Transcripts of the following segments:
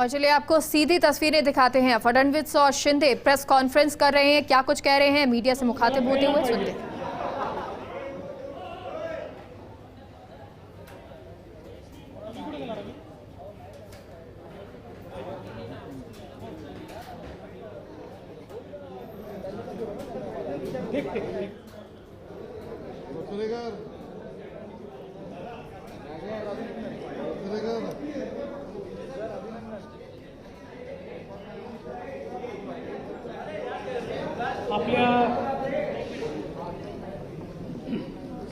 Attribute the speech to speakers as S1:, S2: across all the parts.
S1: और चलिए आपको सीधी तस्वीरें दिखाते हैं। फडणवीस और शिंदे प्रेस कॉन्फ्रेंस कर रहे हैं। क्या कुछ कह रहे हैं मीडिया से मुखातिब होते हुए, सुनते हैं।
S2: आपल्या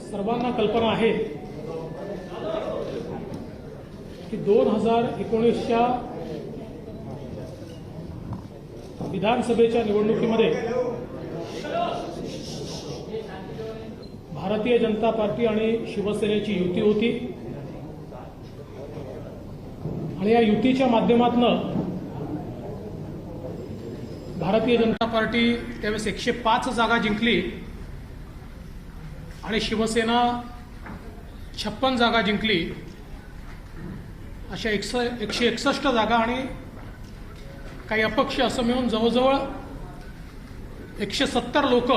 S2: सर्वांना कल्पना आहे की 2019च्या विधानसभेच्या निवडणुकीमध्ये भारतीय जनता पार्टी आणि शिवसेनेची युती होती आणि या युतीच्या माध्यमातून भारतीय जनता पार्टी त्यावेळेस 105 जागा जिंकली आणि शिवसेना 56 जागा जिंकली। अशा 161 जागा आणि काही अपक्ष असं मिळून जवळजवळ 170 लोक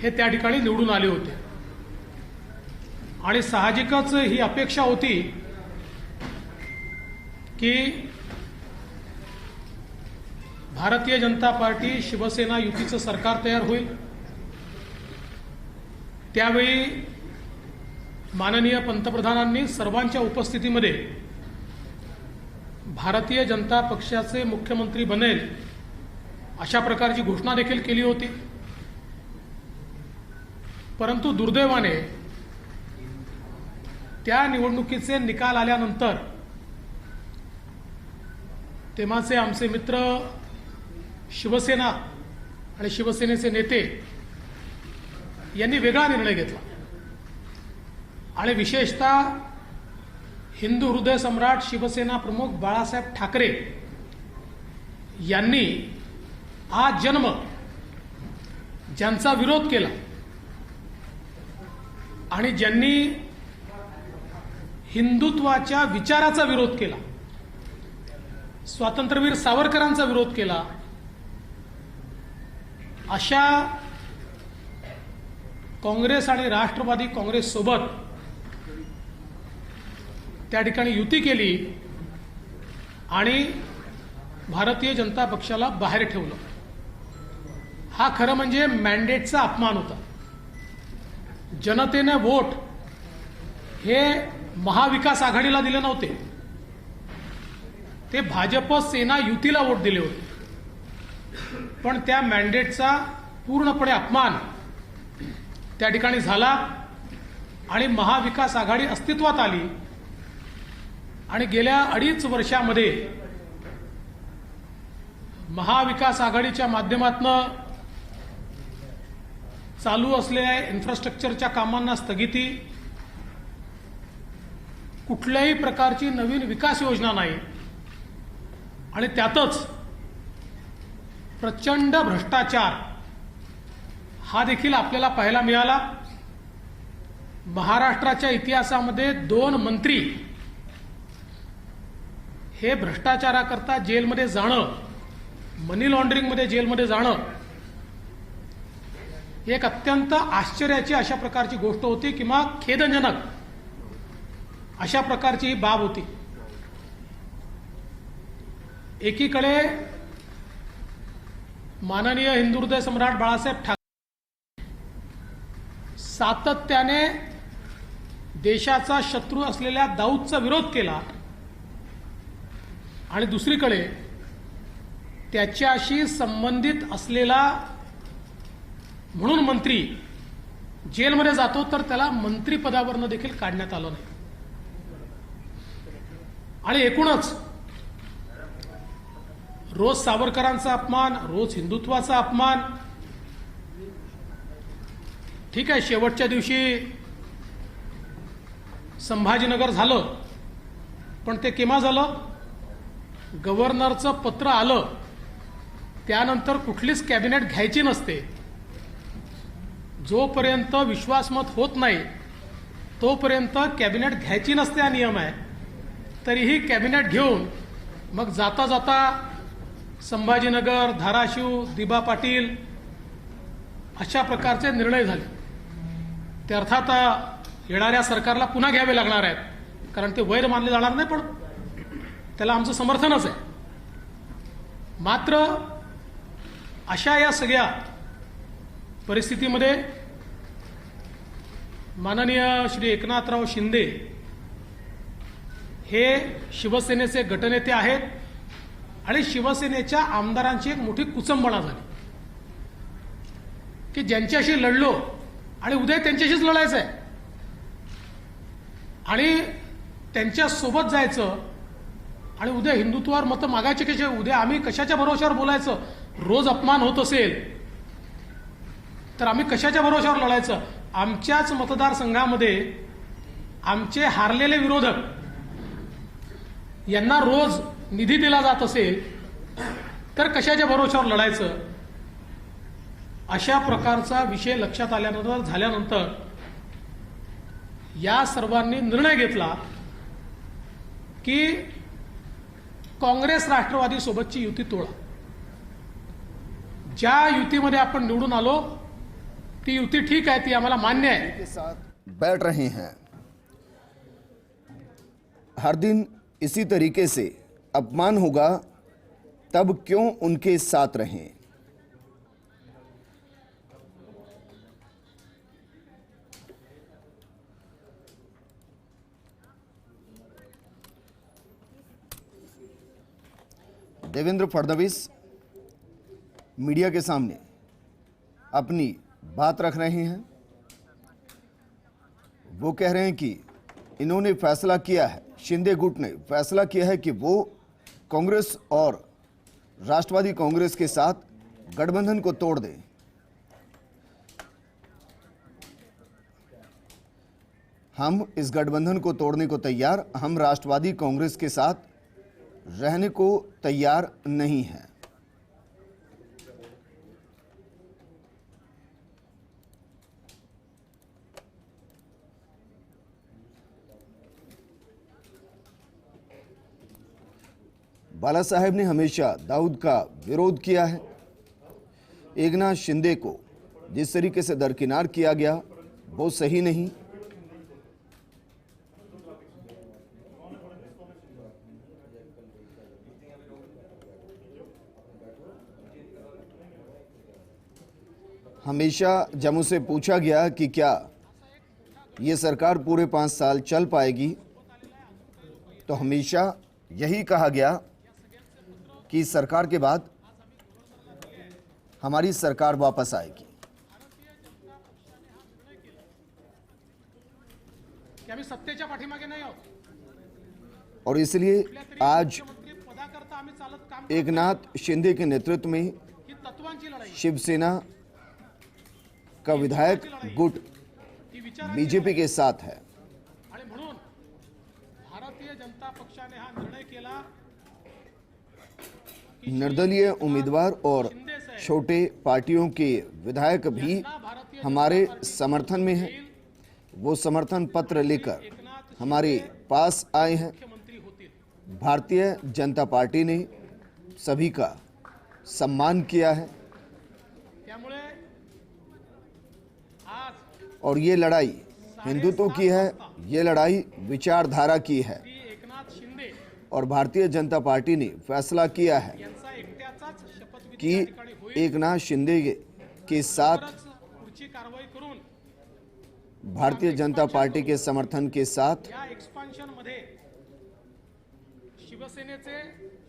S2: हे त्या ठिकाणी निवडून आले होते आणि साहजिकच ही अपेक्षा होती की भारतीय जनता पार्टी शिवसेना युतीचं सरकार तयार होईल। त्यावेळी माननीय पंतप्रधानांनी सर्वांच्या उपस्थितीमध्ये भारतीय जनता पक्षाचे मुख्यमंत्री बनेल अशा प्रकारची घोषणा देखील केली होती। परंतु दुर्दैवाने त्या निवडणुकीचे निकाल आल्यानंतर तेव्हाचे आमचे मित्र शिवसेना आणि शिवसेनेचे नेते यांनी वेगळा निर्णय घेतला आणि विशेषतः हिंदू हृदय सम्राट शिवसेना प्रमुख बाळासाहेब ठाकरे यांनी आज जन्म ज्यांचा विरोध केला आणि ज्यांनी हिंदुत्वाच्या विचाराचा विरोध केला, स्वातंत्र्यवीर सावरकरांचा विरोध केला, अशा काँग्रेस आणि राष्ट्रवादी काँग्रेस सोबत त्या ठिकाणी युती केली आणि भारतीय जनता पक्षाला बाहेर ठेवलं। हा खरं म्हणजे मॅन्डेटचा अपमान होता। जनतेने वोट हे महाविकास आघाडीला दिले नव्हते, ते भाजप सेना युतीला वोट दिले होते। पण त्या मॅन्डेटचा पूर्णपणे अपमान त्या ठिकाणी झाला आणि महाविकास आघाडी अस्तित्वात आली आणि गेल्या 2.5 वर्षामध्ये महाविकास आघाडीच्या माध्यमातून चालू असलेल्या इन्फ्रास्ट्रक्चरच्या कामांना स्थगिती, कुठल्याही प्रकारची नवीन विकास योजना नाही आणि त्यातच प्रचंड भ्रष्टाचार हा देखील आपल्याला पाहायला मिळाला। महाराष्ट्राच्या इतिहासामध्ये 2 मंत्री हे भ्रष्टाचाराकरता जेलमध्ये जाणं, मनी लॉन्ड्रिंगमध्ये जेलमध्ये जाणं एक अत्यंत आश्चर्याची अशा प्रकारची गोष्ट होती किंवा खेदजनक अशा प्रकारची ही बाब होती। एकीकडे माननीय हिंदू हृदय सम्राट बाळासाहेब ठाकरे सातत्याने देशाचा शत्रू असलेल्या दाऊदचा विरोध केला आणि दुसरीकडे त्याच्याशी संबंधित असलेला म्हणून मंत्री जेलमध्ये जातो तर त्याला मंत्रिपदावरून देखील काढण्यात आलं नाही। आणि एकूणच रोज सावरकरांचा अपमान, रोज हिंदुत्वाचा अपमान। ठीक आहे, शेवटच्या दिवशी संभाजीनगर झालं, पण ते केव्हा झालं? गव्हर्नरचं पत्र आलं त्यानंतर कुठलीच कॅबिनेट घ्यायची नसते। जोपर्यंत विश्वासमत होत नाही तोपर्यंत कॅबिनेट घ्यायची नसते हा नियम आहे। तरीही कॅबिनेट घेऊन मग जाता जाता संभाजीनगर, धाराशिव, दिबा पाटील अशा प्रकारचे निर्णय झाले. ते अर्थात येणाऱ्या सरकारला पुन्हा घ्यावे लागणार आहेत, कारण ते वैर मानले जाणार नाही, पण त्याला आमचं समर्थनच आहे. मात्र अशा या सगळ्या परिस्थितीमध्ये माननीय श्री एकनाथराव शिंदे हे शिवसेनेचे गटनेते आहेत आणि शिवसेनेच्या आमदारांची एक मोठी कुचंबणा झाली की ज्यांच्याशी लढलो आणि उद्या त्यांच्याशीच लढायचं आहे आणि त्यांच्या सोबत जायचं आणि उद्या हिंदुत्वावर मतं मागायचे कसे, उद्या आम्ही कशाच्या भरोश्यावर बोलायचं. रोज अपमान होत असेल तर आम्ही कशाच्या भरोश्यावर लढायचं. आमच्याच मतदारसंघामध्ये आमचे हारलेले विरोधक यांना रोज निधी दिला जात असेल तर कशाच्या भरोश्यावर लढायचं. अशा प्रकारचा विषय लक्षात आल्यानंतर झाल्यानंतर या सर्वांनी निर्णय घेतला की काँग्रेस राष्ट्रवादी सोबतची युती तोडा. ज्या युतीमध्ये आपण निवडून आलो ती युती ठीक आहे, ती आम्हाला मान्य आहे.
S3: के साथ बैठ रहे हैं, हर दिन इसी तरीके से अपमान होगा, तब क्यों उनके साथ रहें. देवेंद्र फडणवीस मीडिया के सामने अपनी बात रख रहे हैं. वो कह रहे हैं कि इन्होंने फैसला किया है, शिंदे गुट ने फैसला किया है कि वो कांग्रेस और राष्ट्रवादी कांग्रेस के साथ गठबंधन को तोड़ दें. हम इस गठबंधन को तोड़ने को तैयार, हम राष्ट्रवादी कांग्रेस के साथ रहने को तैयार नहीं हैं. बाला साहेब ने हमेशा दाऊद का विरोध किया है. एकनाथ शिंदे को जिस तरीके से दरकिनार किया गया वो सही नहीं. हमेशा जब मुझसे पूछा गया कि क्या ये सरकार पूरे 5 साल चल पाएगी, तो हमेशा यही कहा गया कि इस सरकार के बाद हमारी सरकार वापस आएगी.
S2: की आम्ही सत्तेच्या पाठीमागे नाही आहोत.
S3: और इसलिए आज
S2: मुख्यमंत्री पदाकरता आम्ही चालत काम
S3: एकनाथ शिंदे के नेतृत्व में
S2: ही तत्वांची लढाई,
S3: शिवसेना का विधायक गुट
S2: ही विचार
S3: बीजेपी के साथ है.
S2: आणि म्हणून भारतीय जनता पक्षाने हा निर्णय केला
S3: निर्दलीय उम्मीदवार और छोटे पार्टियों के विधायक भी हमारे समर्थन में हैं. वो समर्थन पत्र लेकर हमारे पास आए हैं.
S2: मुख्यमंत्री होतील.
S3: भारतीय जनता पार्टी ने सभी का सम्मान किया है
S2: त्यामुळे आज
S3: और ये लड़ाई हिंदुत्व की है, ये लड़ाई विचारधारा की है.
S2: श्री एकनाथ शिंदे
S3: और भारतीय जनता पार्टी ने फैसला किया है
S2: यांचा एकट्याचाच शपथविधी
S3: कि
S2: या ठिकाणी होईल.
S3: एकनाथ शिंदे के साथ
S2: तरच पुढची कारवाई करून
S3: भारतीय जनता पार्टी के समर्थन के साथ
S2: या एक्सपान्शन मध्ये शिवसेनेचे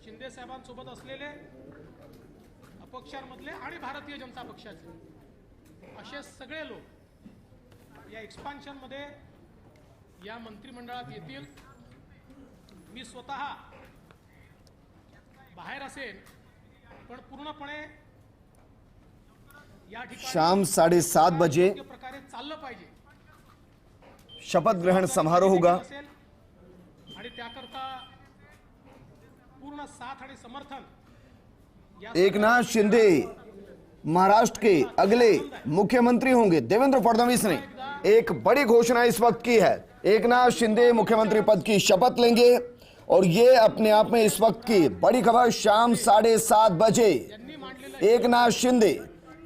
S2: शिंदे साहेबांसोबत असलेले अपक्षांमधले आणि भारतीय जनता पक्षाचे असे सगळे लोक या एक्सपान्शन मध्ये या मंत्रिमंडळात येतील. मी स्वतः बाहेर असेल, पण पूर्णपणे या ठिकाणी
S3: शाम 7:30 बजे
S2: योग्य प्रकारे चाललं पाहिजे
S3: शपथ ग्रहण समारोह होगा.
S2: असेल आणि त्याकरता पूर्ण साथ आणि समर्थन या
S3: एकनाथ शिंदे महाराष्ट्र के अगले मुख्यमंत्री होंगे. देवेंद्र फडणवीस ने एक बड़ी घोषणा इस वक्त की है. एकनाथ शिंदे मुख्यमंत्री पद की शपथ लेंगे और ये अपने आप में इस वक्त की बड़ी खबर। शाम 7:30 बजे एकनाथ शिंदे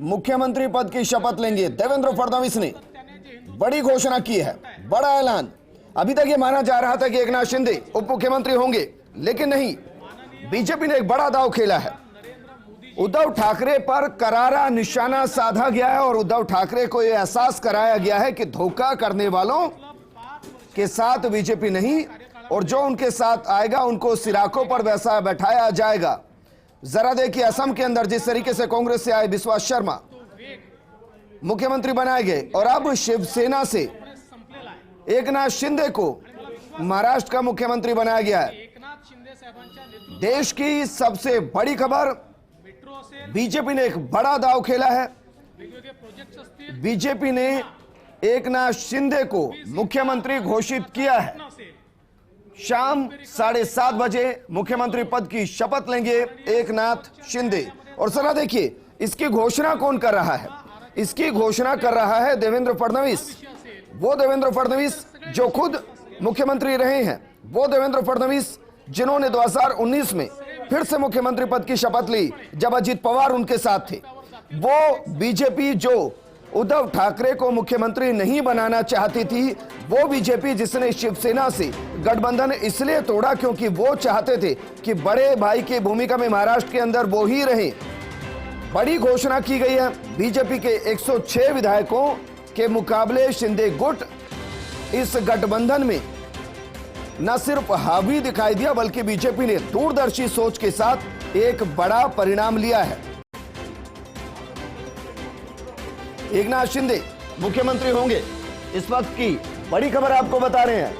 S3: मुख्यमंत्री पद की शपथ लेंगे। देवेंद्र फडणवीस ने बड़ी घोषणा की है, बड़ा ऐलान। अभी तक ये माना जा रहा था कि एकनाथ शिंदे उप मुख्यमंत्री होंगे, लेकिन नहीं, बीजेपी ने एक बड़ा दांव खेला है। उद्धव ठाकरे पर करारा निशाना साधा गया है और उद्धव ठाकरे को यह एहसास कराया गया है कि धोखा करने वालों के साथ बीजेपी नहीं, और जो उनके साथ आएगा उनको सिराकों पर वैसा बैठाया जाएगा। जरा देखिए, असम के अंदर जिस तरीके से कांग्रेस से आए विश्वास शर्मा मुख्यमंत्री बनाए गए, और अब शिवसेना से एकनाथ शिंदे को महाराष्ट्र का मुख्यमंत्री बनाया गया है। देश की सबसे बड़ी खबर, बीजेपी ने एक बड़ा दांव खेला है। बीजेपी ने एकनाथ शिंदे को मुख्यमंत्री घोषित किया है। शाम 7:30 बजे मुख्यमंत्री पद की शपथ लेंगे एकनाथ शिंदे। और जरा देखिए, इसकी घोषणा कौन कर रहा है? इसकी घोषणा कर रहा है देवेंद्र फडणवीस। वो देवेंद्र फडणवीस जो खुद मुख्यमंत्री रहे हैं, वो देवेंद्र फडणवीस जिन्होंने 2019 में फिर से मुख्यमंत्री पद की शपथ ली जब अजीत पवार उनके साथ थे। वो बीजेपी जो उद्धव ठाकरे को मुख्यमंत्री नहीं बनाना चाहती थी, वो बीजेपी जिसने शिवसेना से गठबंधन इसलिए तोड़ा क्योंकि वो चाहते थे कि बड़े भाई की भूमिका में महाराष्ट्र के अंदर वो ही रहे। बड़ी घोषणा की गई है। बीजेपी के 106 विधायकों के मुकाबले शिंदे गुट इस गठबंधन में न सिर्फ हावी दिखाई दिया, बल्कि बीजेपी ने दूरदर्शी सोच के साथ एक बड़ा परिणाम लिया है। एकनाथ शिंदे मुख्यमंत्री होंगे, इस वक्त की बड़ी खबर आपको बता रहे हैं।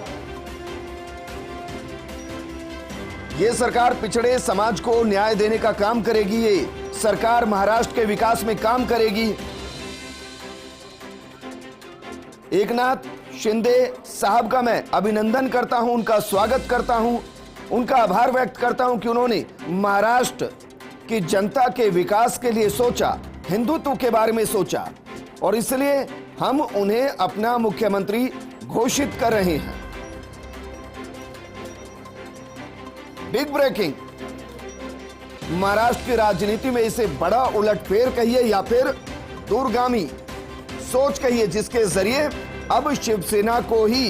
S3: ये सरकार पिछड़े समाज को न्याय देने का काम करेगी। ये सरकार महाराष्ट्र के विकास में काम करेगी। एकनाथ शिंदे साहब का मैं अभिनंदन करता हूं, उनका स्वागत करता हूं, उनका आभार व्यक्त करता हूं कि उन्होंने महाराष्ट्र की जनता के विकास के लिए सोचा, हिंदुत्व के बारे में सोचा, और इसलिए हम उन्हें अपना मुख्यमंत्री घोषित कर रहे हैं। बिग ब्रेकिंग, महाराष्ट्र की राजनीति में इसे बड़ा उलटफेर कहिए या फिर दूरगामी सोच कहिए, जिसके जरिए अब शिवसेना को ही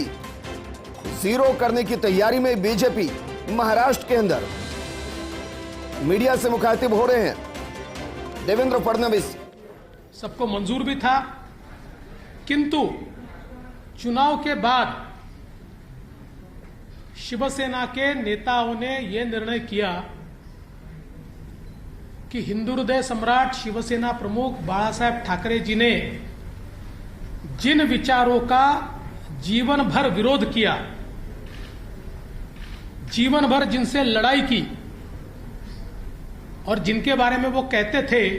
S3: जीरो करने की तैयारी में बीजेपी महाराष्ट्र के अंदर मीडिया से मुखातिब हो रहे हैं। देवेंद्र फडणवीस
S2: सबको मंजूर भी था, किंतु चुनाव के बाद शिवसेना के नेताओं ने यह निर्णय किया कि हिंदू हृदय सम्राट शिवसेना प्रमुख बाला साहेब ठाकरे जी ने जिन विचारों का जीवन भर विरोध किया, जीवन भर जिनसे लड़ाई की, और जिनके बारे में वो कहते थे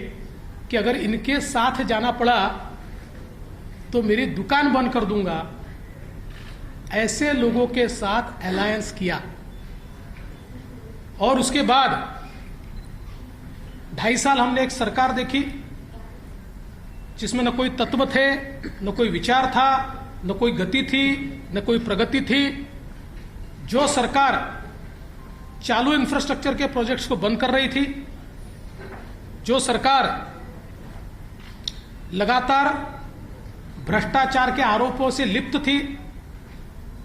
S2: कि अगर इनके साथ जाना पड़ा तो मेरी दुकान बंद कर दूंगा, ऐसे लोगों के साथ अलायंस किया। और उसके बाद 2.5 साल हमने एक सरकार देखी जिसमें न कोई तत्व थे, न कोई विचार था, न कोई गति थी, न कोई प्रगति थी। जो सरकार चालू इंफ्रास्ट्रक्चर के प्रोजेक्ट्स को बंद कर रही थी, जो सरकार लगातार भ्रष्टाचार के आरोपों से लिप्त थी,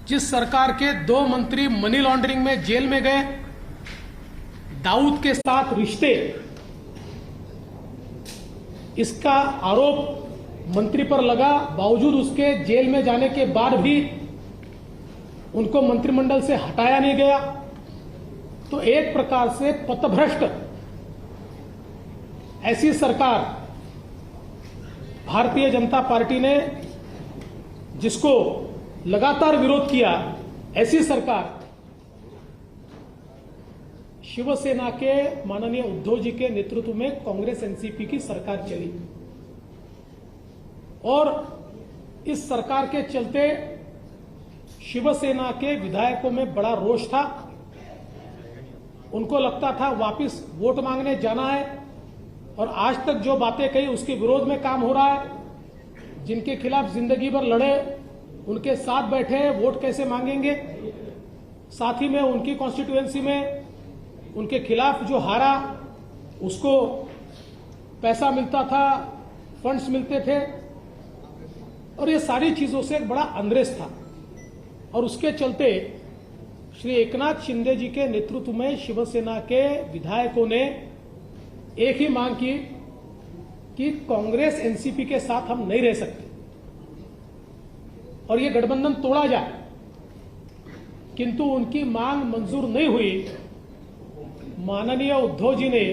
S2: जिस सरकार के 2 मंत्री मनी लॉन्ड्रिंग में जेल में गए, दाऊद के साथ रिश्ते, इसका आरोप मंत्री पर लगा, बावजूद उसके जेल में जाने के बाद भी उनको मंत्रिमंडल से हटाया नहीं गया। तो एक प्रकार से पथभ्रष्ट ऐसी सरकार भारतीय जनता पार्टी ने, जिसको लगातार विरोध किया, ऐसी सरकार शिवसेना के माननीय उद्धव जी के नेतृत्व में कांग्रेस एनसीपी की सरकार चली। और इस सरकार के चलते शिवसेना के विधायकों में बड़ा रोष था। उनको लगता था वापस वोट मांगने जाना है, और आज तक जो बातें कही उसके विरोध में काम हो रहा है। जिनके खिलाफ जिंदगी भर लड़े, उनके साथ बैठे, वोट कैसे मांगेंगे? साथ ही में उनकी कॉन्स्टिट्यूएंसी में उनके खिलाफ जो हारा उसको पैसा मिलता था, फंड्स मिलते थे, और ये सारी चीजों से एक बड़ा अनरेस्ट था। और उसके चलते श्री एकनाथ शिंदे जी के नेतृत्व में शिवसेना के विधायकों ने एक ही मांग की कि कांग्रेस एनसीपी के साथ हम नहीं रह सकते और ये गठबंधन तोड़ा जाए, किंतु उनकी मांग मंजूर नहीं हुई। माननीय उद्धव जी ने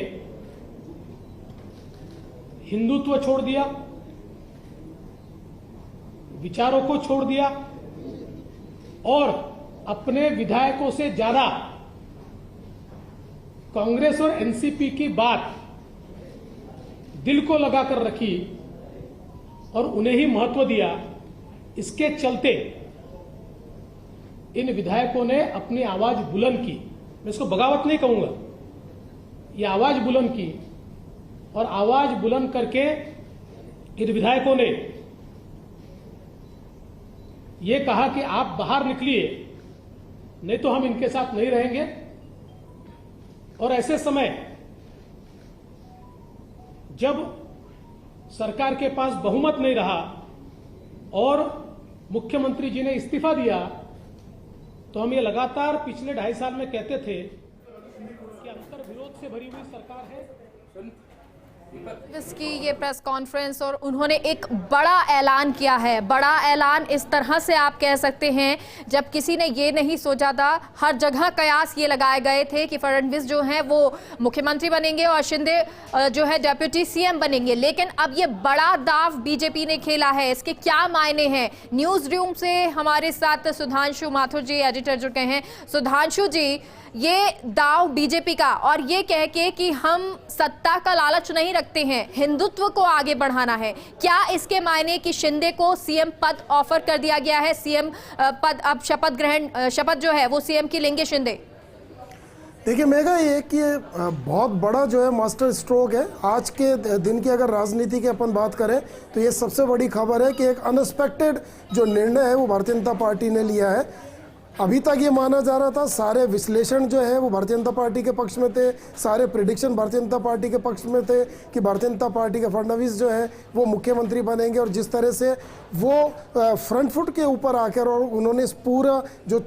S2: हिंदुत्व छोड़ दिया, विचारों को छोड़ दिया और अपने विधायकों से ज्यादा कांग्रेस और एनसीपी की बात दिल को लगाकर रखी और उन्हें ही महत्व दिया। इसके चलते इन विधायकों ने अपनी आवाज बुलंद की। मैं इसको बगावत नहीं कहूंगा, ये आवाज बुलंद की और आवाज बुलंद करके इन विधायकों ने ये कहा कि आप बाहर निकलिए, नहीं तो हम इनके साथ नहीं रहेंगे। और ऐसे समय जब सरकार के पास बहुमत नहीं रहा और मुख्यमंत्री जी ने इस्तीफा दिया, तो हम ये लगातार पिछले 2.5 साल में कहते थे कि अंतर विरोध से भरी हुई सरकार है।
S1: इसकी ये प्रेस कॉन्फ्रेंस और उन्होंने एक बड़ा ऐलान किया है। बड़ा ऐलान इस तरह से आप कह सकते हैं जब किसी ने ये नहीं सोचा था। हर जगह कयास ये लगाए गए थे कि फडणवीस जो हैं वो मुख्यमंत्री बनेंगे और शिंदे जो है डेप्यूटी सीएम बनेंगे, लेकिन अब ये बड़ा दाव बीजेपी ने खेला है। इसके क्या मायने हैं? न्यूज रूम से हमारे साथ सुधांशु माथुर जी एडिटर जुड़ गए हैं। सुधांशु जी, ये दाव बीजेपी का और ये कह के कि हम सत्ता का लालच नहीं रखते हैं, हिंदुत्व को आगे बढ़ाना है, क्या इसके मायने कि शिंदे को सीएम पद ऑफर कर दिया गया है? सीएम पद अब शपथ जो है वो सीएम की लेंगे शिंदे।
S4: देखिए मेघा, ये कि बहुत बड़ा जो है मास्टर स्ट्रोक है आज के दिन की। अगर राजनीति की अपन बात करें तो ये सबसे बड़ी खबर है कि एक अनएक्सपेक्टेड जो निर्णय है वो भारतीय जनता पार्टी ने लिया है। अभी तक ये माना जा रहा था, सारे विश्लेषण जो है वो भारतीय जनता पार्टी के पक्ष में थे, सारे प्रिडिक्शन भारतीय जनता पार्टी के पक्ष में थे कि भारतीय जनता पार्टी के फडणवीस जो है वो मुख्यमंत्री बनेंगे। और जिस तरह से वो फ्रंट फुट के ऊपर आकर और उन्होंने इस पूरा जो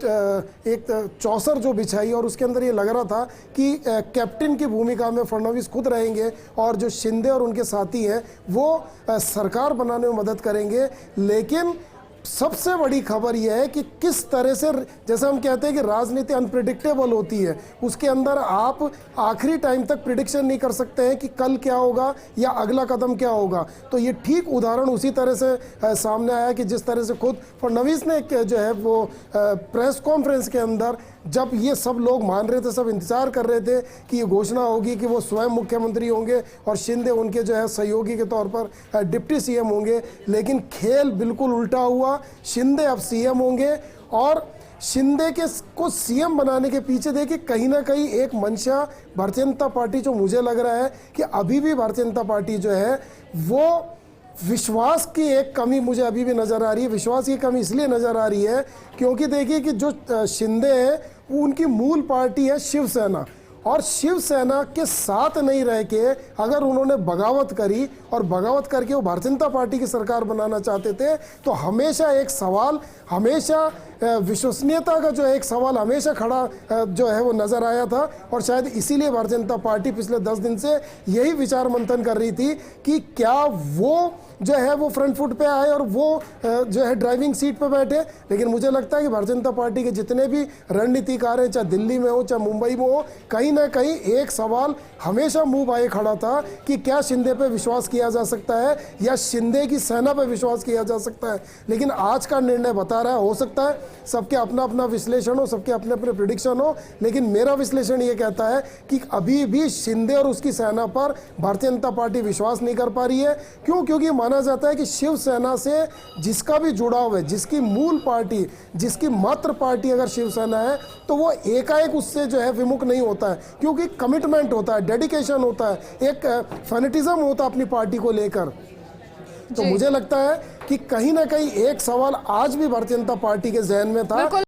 S4: एक चौसर जो बिछाई और उसके अंदर ये लग रहा था कि कैप्टन की भूमिका में फडणवीस खुद रहेंगे और जो शिंदे और उनके साथी हैं वो सरकार बनाने में मदद करेंगे। लेकिन सबसे बड़ी खबर यह है कि किस तरह से, जैसे हम कहते हैं कि राजनीति अनप्रिडिक्टेबल होती है, उसके अंदर आप आखिरी टाइम तक प्रिडिक्शन नहीं कर सकते हैं कि कल क्या होगा या अगला कदम क्या होगा। तो ये ठीक उदाहरण उसी तरह से सामने आया कि जिस तरह से खुद फडणवीस ने जो है वो प्रेस कॉन्फ्रेंस के अंदर, जब ये सब लोग मान रहे थे, सब इंतजार कर रहे थे कि ये घोषणा होगी कि वो स्वयं मुख्यमंत्री होंगे और शिंदे उनके जो है सहयोगी के तौर पर डिप्टी सीएम होंगे, लेकिन खेल बिल्कुल उल्टा हुआ। शिंदे अब सीएम होंगे और शिंदे के को सीएम बनाने के पीछे देखिए कहीं ना कहीं एक मंशा भारतीय जनता पार्टी, जो मुझे लग रहा है कि अभी भी भारतीय जनता पार्टी जो है वो विश्वास की एक कमी मुझे अभी भी नज़र आ रही है। विश्वास की कमी इसलिए नज़र आ रही है क्योंकि देखिए कि जो शिंदे है वो उनकी मूल पार्टी है शिवसेना, और शिवसेना के साथ नहीं रह के अगर उन्होंने बगावत करी और बगावत करके वो भारतीय जनता पार्टी की सरकार बनाना चाहते थे, तो हमेशा एक सवाल, हमेशा विश्वसनीयता का जो एक सवाल हमेशा खड़ा जो है वो नज़र आया था। और शायद इसीलिए भारतीय जनता पार्टी पिछले 10 दिन से यही विचार मंथन कर रही थी कि क्या वो जो है वो फ्रंट फुट पे आए और वो जो है ड्राइविंग सीट पे बैठे। लेकिन मुझे लगता है कि भारतीय जनता पार्टी के जितने भी रणनीतिकार हैं, चाहे दिल्ली में हो चाहे मुंबई में हो, कहीं ना कहीं एक सवाल हमेशा मुंह बाए खड़ा था कि क्या शिंदे पे विश्वास किया जा सकता है या शिंदे की सेना पे विश्वास किया जा सकता है। लेकिन आज का निर्णय बता रहा है, हो सकता है सबके अपना अपना विश्लेषण हो, सबके अपने अपने प्रिडिक्शन हो, लेकिन मेरा विश्लेषण ये कहता है कि अभी भी शिंदे और उसकी सेना पर भारतीय जनता पार्टी विश्वास नहीं कर पा रही है। क्यों? क्योंकि माना जाता है कि शिवसेना से जिसका भी जुड़ाव है, जिसकी मूल पार्टी, जिसकी मात्र पार्टी अगर शिवसेना है, तो वो एकाएक उससे जो है विमुख नहीं होता है, क्योंकि कमिटमेंट होता है, डेडिकेशन होता है, एक फैनेटिज्म होता है अपनी पार्टी को लेकर। तो मुझे लगता है कि कहीं ना कहीं एक सवाल आज भी भारतीय जनता पार्टी के जहन में था।